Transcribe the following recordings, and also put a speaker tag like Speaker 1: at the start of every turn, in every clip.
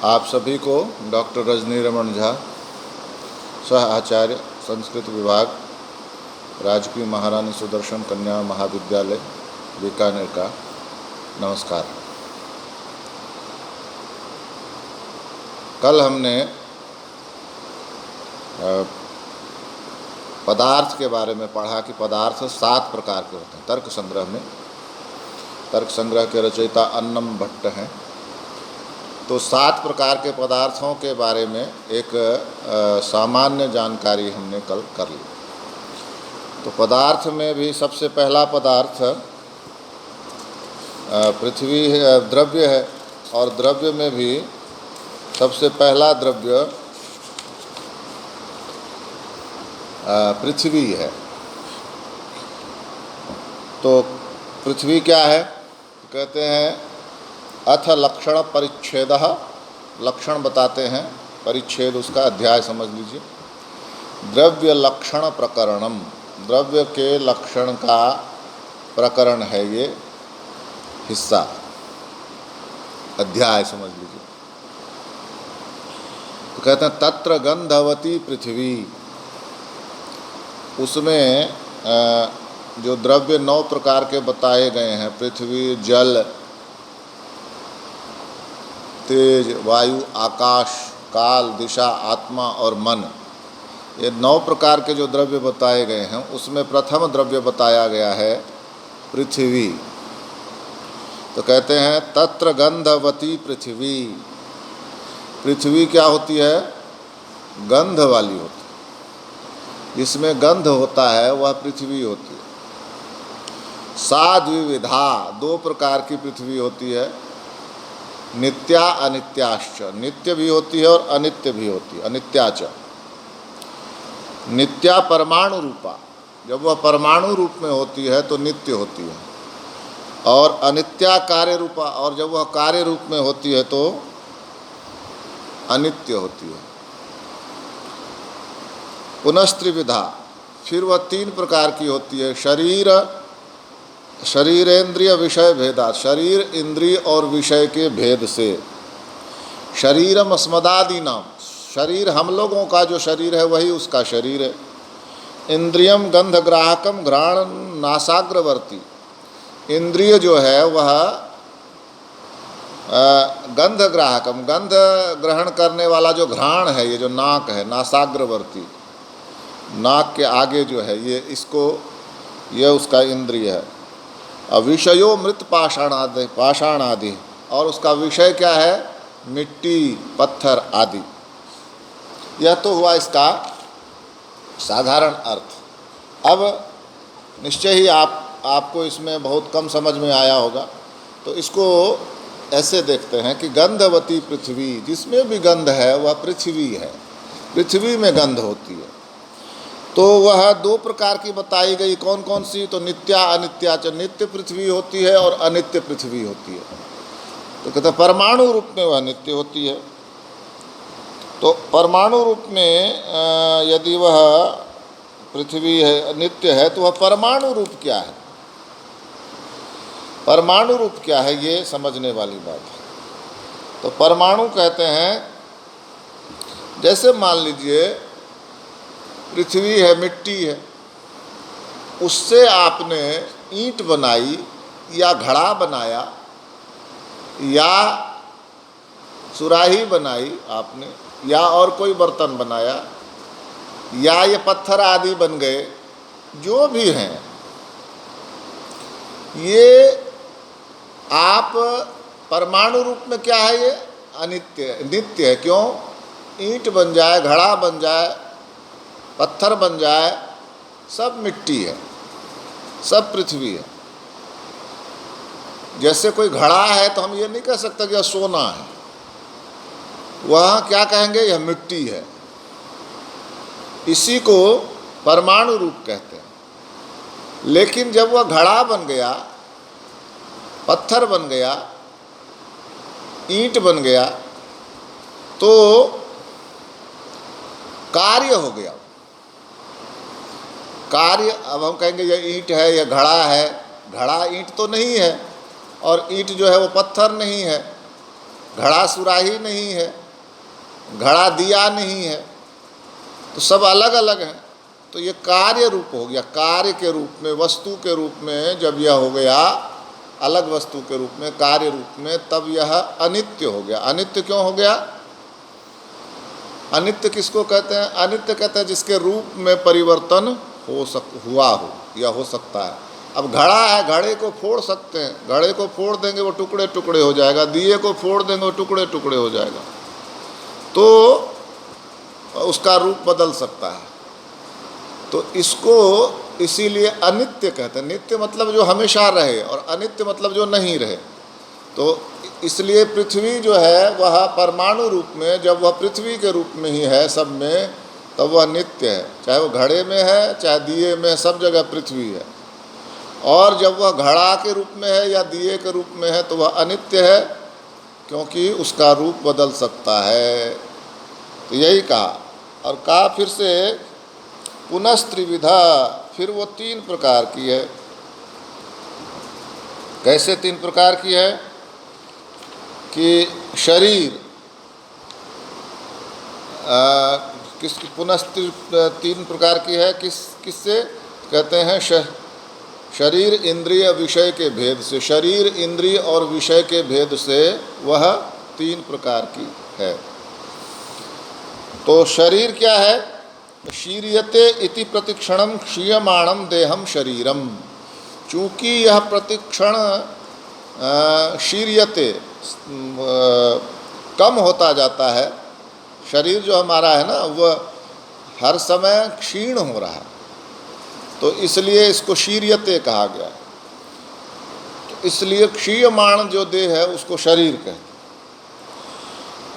Speaker 1: आप सभी को डॉक्टर रजनी रमन झा, सह आचार्य संस्कृत विभाग, राजकीय महारानी सुदर्शन कन्या महाविद्यालय बीकानेर का नमस्कार। कल हमने पदार्थ के बारे में पढ़ा कि पदार्थ 7 प्रकार के होते हैं। तर्क संग्रह के रचयिता अन्नम भट्ट हैं। तो 7 प्रकार के पदार्थों के बारे में एक सामान्य जानकारी हमने कल कर ली। तो पदार्थ में भी सबसे पहला पदार्थ पृथ्वी द्रव्य है, और द्रव्य में भी सबसे पहला द्रव्य पृथ्वी है। तो पृथ्वी क्या है? कहते हैं अथ लक्षण परिच्छेदः, लक्षण बताते हैं, परिच्छेद उसका अध्याय समझ लीजिए। द्रव्य लक्षण प्रकरणम, द्रव्य के लक्षण का प्रकरण है ये हिस्सा, अध्याय समझ लीजिए। तो कहते हैं तत्र गंधवती पृथ्वी, उसमें जो द्रव्य 9 प्रकार के बताए गए हैं, पृथ्वी, जल, तेज, वायु, आकाश, काल, दिशा, आत्मा और मन, ये 9 प्रकार के जो द्रव्य बताए गए हैं, उसमें प्रथम द्रव्य बताया गया है पृथ्वी। तो कहते हैं तत्र गंधवती पृथ्वी, पृथ्वी क्या होती है? गंध वाली होती है, जिसमें गंध होता है वह पृथ्वी होती है। सा द्विविधा, 2 प्रकार की पृथ्वी होती है, नित्या अनित्याश्च, नित्य भी होती है और अनित्य भी होती है, अनित्याच। नित्या परमाणु रूपा, जब वह परमाणु रूप में होती है तो नित्य होती है, और अनित्या कार्य रूपा, और जब वह कार्य रूप में होती है तो अनित्य होती है। पुनस्त्रिविधा, फिर वह 3 प्रकार की होती है। शरीरेंद्रिय विषय भेदात, शरीर, इंद्रिय और विषय के भेद से। शरीरम अस्मदादि नाम, शरीर हम लोगों का जो शरीर है वही उसका शरीर है। इंद्रियम गंधग्राहकम घ्राण नासाग्रवर्ती, इंद्रिय जो है वह गंधग्राहकम, गंध ग्रहण करने वाला जो घ्राण है, ये जो नाक है, नासाग्रवर्ती, नाक के आगे जो है ये, इसको, यह उसका इंद्रिय है। विषयो मृत पाषाण आदि, और उसका विषय क्या है? मिट्टी, पत्थर आदि। यह तो हुआ इसका साधारण अर्थ। अब निश्चय ही आपको इसमें बहुत कम समझ में आया होगा, तो इसको ऐसे देखते हैं कि गंधवती पृथ्वी, जिसमें भी गंध है वह पृथ्वी है, पृथ्वी में गंध होती है। तो वह 2 प्रकार की बताई गई, कौन कौन सी? तो नित्या अनित्याच, नित्य पृथ्वी होती है और अनित्य पृथ्वी होती है। तो कहते हैं परमाणु रूप में वह नित्य होती है। तो परमाणु रूप में यदि वह पृथ्वी है, नित्य है, तो वह परमाणु रूप क्या है? परमाणु रूप क्या है, ये समझने वाली बात है। तो परमाणु कहते हैं, जैसे मान लीजिए पृथ्वी है, मिट्टी है, उससे आपने ईंट बनाई या घड़ा बनाया या सुराही बनाई आपने, या और कोई बर्तन बनाया, या ये पत्थर आदि बन गए, जो भी हैं, ये आप परमाणु रूप में क्या है? ये अनित्य, नित्य है। क्यों? ईंट बन जाए, घड़ा बन जाए, पत्थर बन जाए, सब मिट्टी है, सब पृथ्वी है। जैसे कोई घड़ा है तो हम ये नहीं कह सकते कि यह सोना है, वह क्या कहेंगे? यह मिट्टी है। इसी को परमाणु रूप कहते हैं। लेकिन जब वह घड़ा बन गया, पत्थर बन गया, ईंट बन गया, तो कार्य हो गया। कार्य, अब हम कहेंगे यह ईंट है, यह घड़ा है, घड़ा ईंट तो नहीं है, और ईंट जो है वो पत्थर नहीं है, घड़ा सुराही नहीं है, घड़ा दिया नहीं है, तो सब अलग अलग हैं। तो ये कार्य रूप हो गया, कार्य के रूप में, वस्तु के रूप में जब यह हो गया अलग वस्तु के रूप में, कार्य रूप में, तब यह अनित्य हो गया। अनित्य क्यों हो गया? अनित्य किसको कहते हैं? अनित्य कहते हैं जिसके रूप में परिवर्तन हुआ हो या हो सकता है। अब घड़ा है, घड़े को फोड़ सकते हैं, घड़े को फोड़ देंगे वो टुकड़े टुकड़े हो जाएगा, दिए को फोड़ देंगे वो टुकड़े टुकड़े हो जाएगा, तो उसका रूप बदल सकता है। तो इसको इसीलिए अनित्य कहते हैं। नित्य मतलब जो हमेशा रहे, और अनित्य मतलब जो नहीं रहे। तो इसलिए पृथ्वी जो है वह परमाणु रूप में, जब वह पृथ्वी के रूप में ही है सब में, तब वह नित्य है। चाहे वो घड़े में है, चाहे दिए में, सब जगह पृथ्वी है। और जब वह घड़ा के रूप में है या दिए के रूप में है तो वह अनित्य है, क्योंकि उसका रूप बदल सकता है। तो यही कहा, और कहा फिर से पुनस्त्रिविधा, फिर वो 3 प्रकार की है। कैसे 3 प्रकार की है? कि शरीर किसकी पुनस्त्रि 3 प्रकार की है, किससे कहते हैं? शरीर इंद्रिय विषय के भेद से, शरीर इंद्रिय और विषय के भेद से वह 3 प्रकार की है। तो शरीर क्या है? शीर्यते इति प्रतिक्षणम क्षीयमाणम देहम शरीरम। चूँकि यह प्रतिक्षण शीर्यते कम होता जाता है, शरीर जो हमारा है ना वह हर समय क्षीण हो रहा है, तो इसलिए इसको शीर्यते कहा गया। तो इसलिए क्षीयमाण जो देह है उसको शरीर कहते हैं।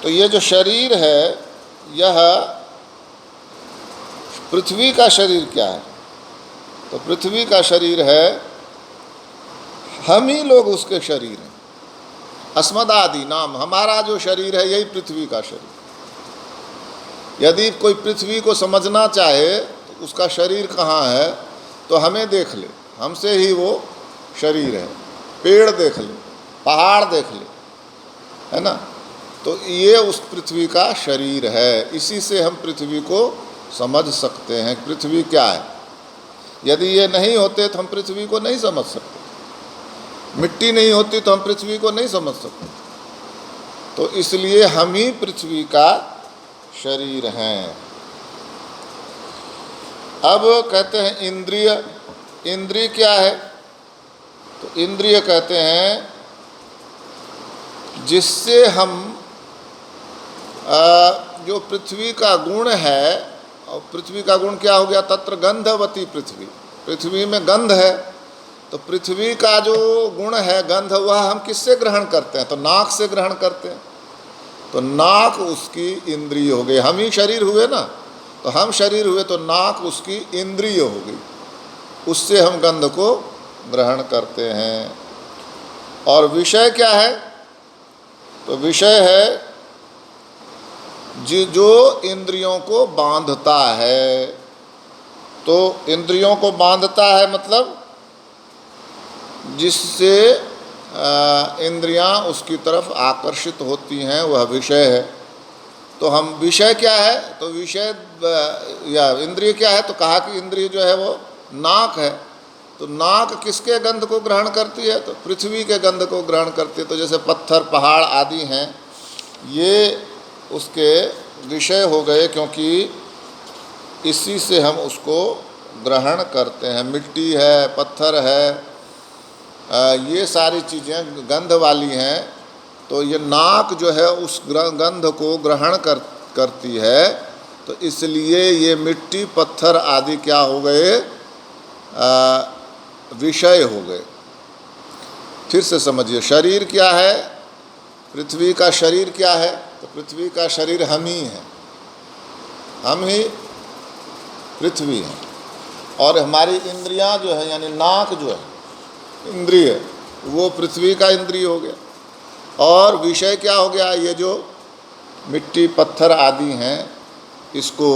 Speaker 1: तो ये जो शरीर है, यह पृथ्वी का शरीर क्या है? तो पृथ्वी का शरीर है, हम ही लोग उसके शरीर हैं। अस्मदादि नाम, हमारा जो शरीर है यही पृथ्वी का शरीर। यदि कोई पृथ्वी को समझना चाहे तो उसका शरीर कहाँ है, तो हमें देख ले, हमसे ही वो शरीर है। पेड़ देख ले, पहाड़ देख ले, है ना, तो ये उस पृथ्वी का शरीर है। इसी से हम पृथ्वी को समझ सकते हैं पृथ्वी क्या है। यदि ये नहीं होते तो हम पृथ्वी को नहीं समझ सकते। मिट्टी नहीं होती तो हम पृथ्वी को नहीं समझ सकते। तो इसलिए हम ही पृथ्वी का शरीर हैं। अब कहते हैं इंद्रिय। इंद्रिय क्या है? तो इंद्रिय कहते हैं जिससे हम जो पृथ्वी का गुण है, और पृथ्वी का गुण क्या हो गया? तत्र गंधवती पृथ्वी, पृथ्वी में गंध है। तो पृथ्वी का जो गुण है गंध, वह हम किससे ग्रहण करते हैं? तो नाक से ग्रहण करते हैं। तो नाक उसकी इंद्रिय हो गई। हम ही शरीर हुए ना, तो हम शरीर हुए तो नाक उसकी इंद्रिय हो गई, उससे हम गंध को ग्रहण करते हैं। और विषय क्या है? तो विषय है जो इंद्रियों को बांधता है। तो इंद्रियों को बांधता है मतलब जिससे इंद्रियां उसकी तरफ आकर्षित होती हैं, वह विषय है। तो हम विषय क्या है? तो विषय या इंद्रिय क्या है? तो कहा कि इंद्रिय जो है वो नाक है। तो नाक किसके गंध को ग्रहण करती है? तो पृथ्वी के गंध को ग्रहण करती है। तो जैसे पत्थर, पहाड़ आदि हैं, ये उसके विषय हो गए, क्योंकि इसी से हम उसको ग्रहण करते हैं। मिट्टी है, पत्थर है, ये सारी चीज़ें गंध वाली हैं। तो ये नाक जो है उस गंध को ग्रहण करती है। तो इसलिए ये मिट्टी, पत्थर आदि क्या हो गए? विषय हो गए। फिर से समझिए, शरीर क्या है? पृथ्वी का शरीर क्या है? तो पृथ्वी का शरीर हम ही हैं, हम ही पृथ्वी हैं। और हमारी इंद्रियां जो है, यानी नाक जो है इंद्रिय, वो पृथ्वी का इंद्रिय हो गया। और विषय क्या हो गया? ये जो मिट्टी, पत्थर आदि हैं, इसको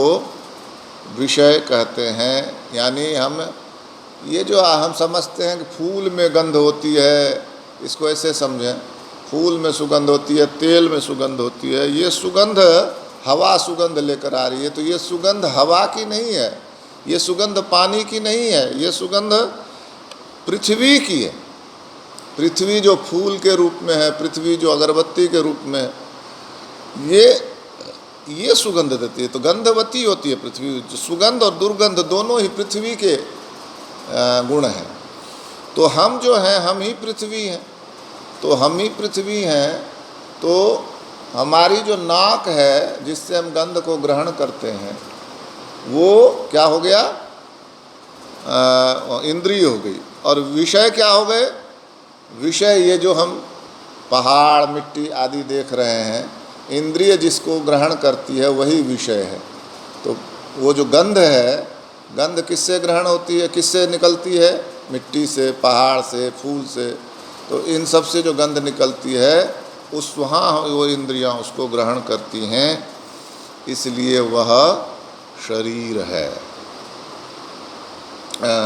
Speaker 1: विषय कहते हैं। यानी हम ये जो हम समझते हैं कि फूल में गंध होती है, इसको ऐसे समझें। फूल में सुगंध होती है, तेल में सुगंध होती है। ये सुगंध हवा सुगंध लेकर आ रही है, तो ये सुगंध हवा की नहीं है, ये सुगंध पानी की नहीं है, ये सुगंध पृथ्वी की है। पृथ्वी जो फूल के रूप में है, पृथ्वी जो अगरबत्ती के रूप में है, ये सुगंध देती है। तो गंधवती होती है पृथ्वी। सुगंध और दुर्गंध दोनों ही पृथ्वी के गुण हैं। तो हम जो हैं, हम ही पृथ्वी हैं। तो हम ही पृथ्वी हैं, तो हमारी जो नाक है जिससे हम गंध को ग्रहण करते हैं, वो क्या हो गया? इंद्रिय हो गई। और विषय क्या हो गए? विषय ये जो हम पहाड़, मिट्टी आदि देख रहे हैं, इंद्रिय जिसको ग्रहण करती है वही विषय है। तो वो जो गंध है, गंध किससे ग्रहण होती है, किससे निकलती है? मिट्टी से, पहाड़ से, फूल से। तो इन सब से जो गंध निकलती है, उस वहाँ वो इंद्रियाँ उसको ग्रहण करती हैं, इसलिए वह शरीर है।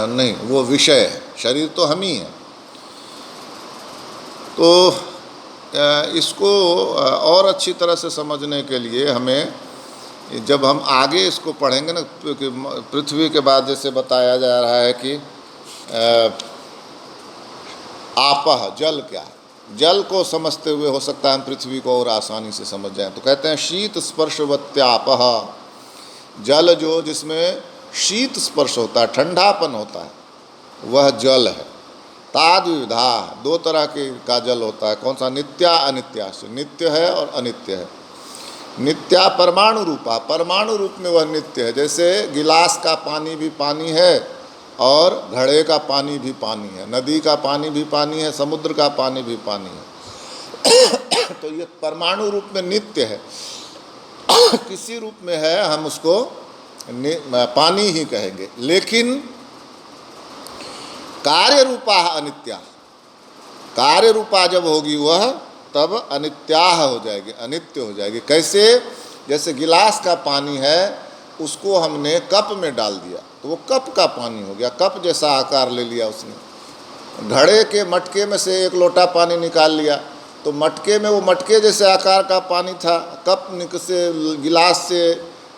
Speaker 1: नहीं, वो विषय है। शरीर तो हम ही हैं। तो इसको और अच्छी तरह से समझने के लिए हमें, जब हम आगे इसको पढ़ेंगे ना, पृथ्वी के बाद जैसे बताया जा रहा है कि आपह, जल क्या है, जल को समझते हुए हो सकता है हम पृथ्वी को और आसानी से समझ जाएं। तो कहते हैं शीत स्पर्शवत्यापह, जल जो जिसमें शीत स्पर्श होता है, ठंडापन होता है, वह जल है। ताद विधा, दो तरह का जल होता है। कौन सा? नित्या अनित्या से। नित्य है और अनित्य है। नित्या परमाणु रूपा, परमाणु रूप में वह नित्य है। जैसे गिलास का पानी भी पानी है और घड़े का पानी भी पानी है, नदी का पानी भी पानी है, समुद्र का पानी भी पानी है। तो ये परमाणु रूप में नित्य है। किसी रूप में है हम उसको पानी ही कहेंगे। लेकिन कार्य रूपा अनित्या, कार्य रूपा जब होगी वह, तब अनित्याह हो जाएगी, अनित्य हो जाएगी। कैसे? जैसे गिलास का पानी है, उसको हमने कप में डाल दिया तो वो कप का पानी हो गया, कप जैसा आकार ले लिया उसने। घड़े के मटके में से एक लोटा पानी निकाल लिया तो मटके में वो मटके जैसे आकार का पानी था, कप से, गिलास से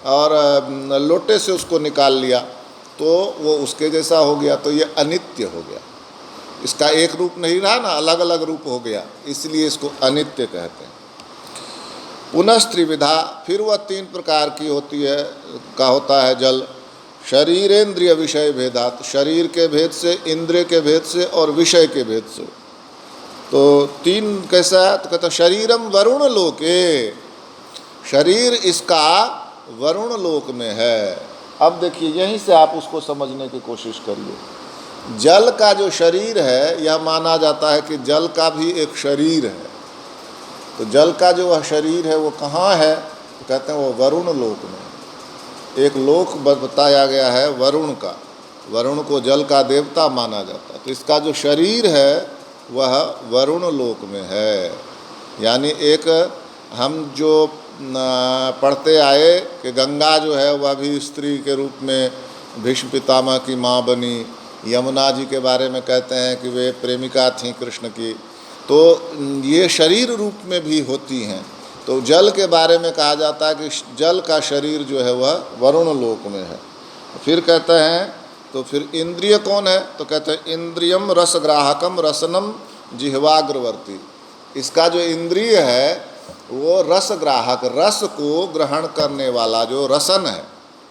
Speaker 1: और लोटे से उसको निकाल लिया तो वो उसके जैसा हो गया। तो ये अनित्य हो गया, इसका एक रूप नहीं रहा ना, अलग अलग रूप हो गया, इसलिए इसको अनित्य कहते हैं। पुनस्त्रिविधा, फिर वह तीन प्रकार की होती है, का होता है जल। शरीरेंद्रिय विषय भेदात, शरीर के भेद से, इंद्रिय के भेद से और विषय के भेद से। तो तीन कैसा है? तो कहते हैं शरीरम वरुण लोके, शरीर इसका वरुण लोक में है। अब देखिए, यहीं से आप उसको समझने की कोशिश करिए। जल का जो शरीर है, यह माना जाता है कि जल का भी एक शरीर है। तो जल का जो वह शरीर है वो कहाँ है? तो कहते हैं वो वरुण लोक में। एक लोक बताया गया है वरुण का, वरुण को जल का देवता माना जाता है। तो इसका जो शरीर है वह वरुण लोक में है। यानी एक हम जो पढ़ते आए कि गंगा जो है वह भी स्त्री के रूप में भीष्म पितामह की माँ बनी। यमुना जी के बारे में कहते हैं कि वे प्रेमिका थीं कृष्ण की। तो ये शरीर रूप में भी होती हैं। तो जल के बारे में कहा जाता है कि जल का शरीर जो है वह वरुण लोक में है। फिर कहते हैं, तो फिर इंद्रिय कौन है? तो कहते हैं इंद्रियम रसग्राहकम रसनम जिह्वाग्रवर्ती। इसका जो इंद्रिय है वो रसग्राहक, रस को ग्रहण करने वाला जो रसन है।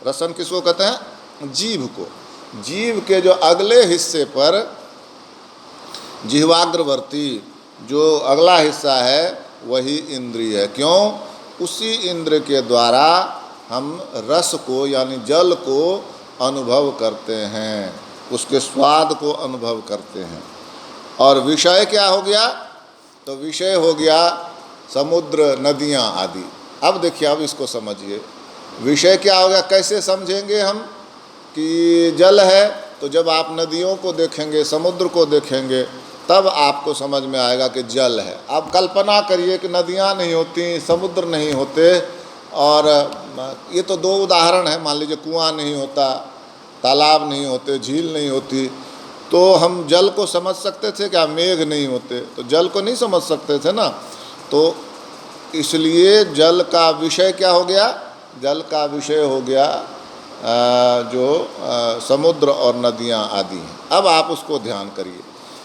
Speaker 1: रसन किसको कहते हैं? जीभ को। जीभ के जो अगले हिस्से पर जिह्वाग्रवर्ती, जो अगला हिस्सा है वही इंद्रिय है। क्यों? उसी इंद्र के द्वारा हम रस को यानी जल को अनुभव करते हैं, उसके स्वाद को अनुभव करते हैं। और विषय क्या हो गया? तो विषय हो गया समुद्र, नदियाँ आदि। अब देखिए, अब इसको समझिए, विषय क्या हो गया? कैसे समझेंगे हम कि जल है? तो जब आप नदियों को देखेंगे, समुद्र को देखेंगे, तब आपको समझ में आएगा कि जल है। अब कल्पना करिए कि नदियाँ नहीं होती, समुद्र नहीं होते, और ये तो दो उदाहरण हैं। मान लीजिए कुआं नहीं होता, तालाब नहीं होते, झील नहीं होती, तो हम जल को समझ सकते थे क्या? मेघ नहीं होते तो जल को नहीं समझ सकते थे ना। तो इसलिए जल का विषय क्या हो गया? जल का विषय हो गया जो समुद्र और नदियाँ आदि हैं। अब आप उसको ध्यान करिए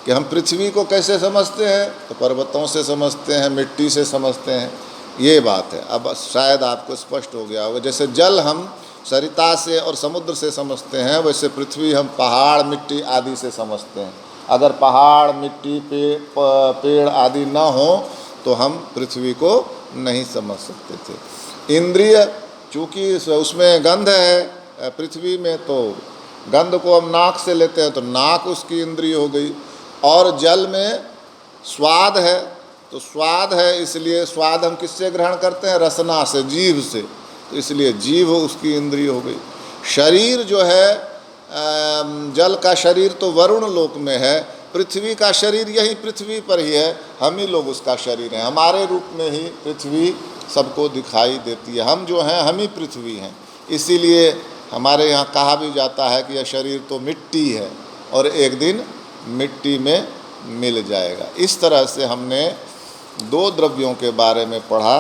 Speaker 1: कि हम पृथ्वी को कैसे समझते हैं, तो पर्वतों से समझते हैं, मिट्टी से समझते हैं, ये बात है। अब शायद आपको स्पष्ट हो गया होगा। जैसे जल हम सरिता से और समुद्र से समझते हैं, वैसे पृथ्वी हम पहाड़, मिट्टी आदि से समझते हैं। अगर पहाड़, मिट्टी, पेड़ आदि न हो तो हम पृथ्वी को नहीं समझ सकते थे। इंद्रिय, चूँकि उसमें गंध है पृथ्वी में, तो गंध को हम नाक से लेते हैं तो नाक उसकी इंद्रिय हो गई। और जल में स्वाद है, तो स्वाद है इसलिए स्वाद हम किससे ग्रहण करते हैं? रसना से, जीभ से, तो इसलिए जीभ उसकी इंद्रिय हो गई। शरीर जो है जल का शरीर तो वरुण लोक में है, पृथ्वी का शरीर यही पृथ्वी पर ही है, हम ही लोग उसका शरीर हैं। हमारे रूप में ही पृथ्वी सबको दिखाई देती है। हम जो हैं हम ही पृथ्वी हैं। इसीलिए हमारे यहाँ कहा भी जाता है कि यह शरीर तो मिट्टी है और एक दिन मिट्टी में मिल जाएगा। इस तरह से हमने दो द्रव्यों के बारे में पढ़ा,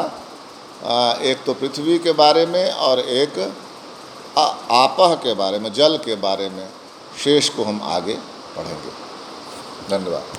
Speaker 1: एक तो पृथ्वी के बारे में और एक आपह के बारे में, जल के बारे में। शेष को हम आगे पढ़ेंगे। धन्यवाद।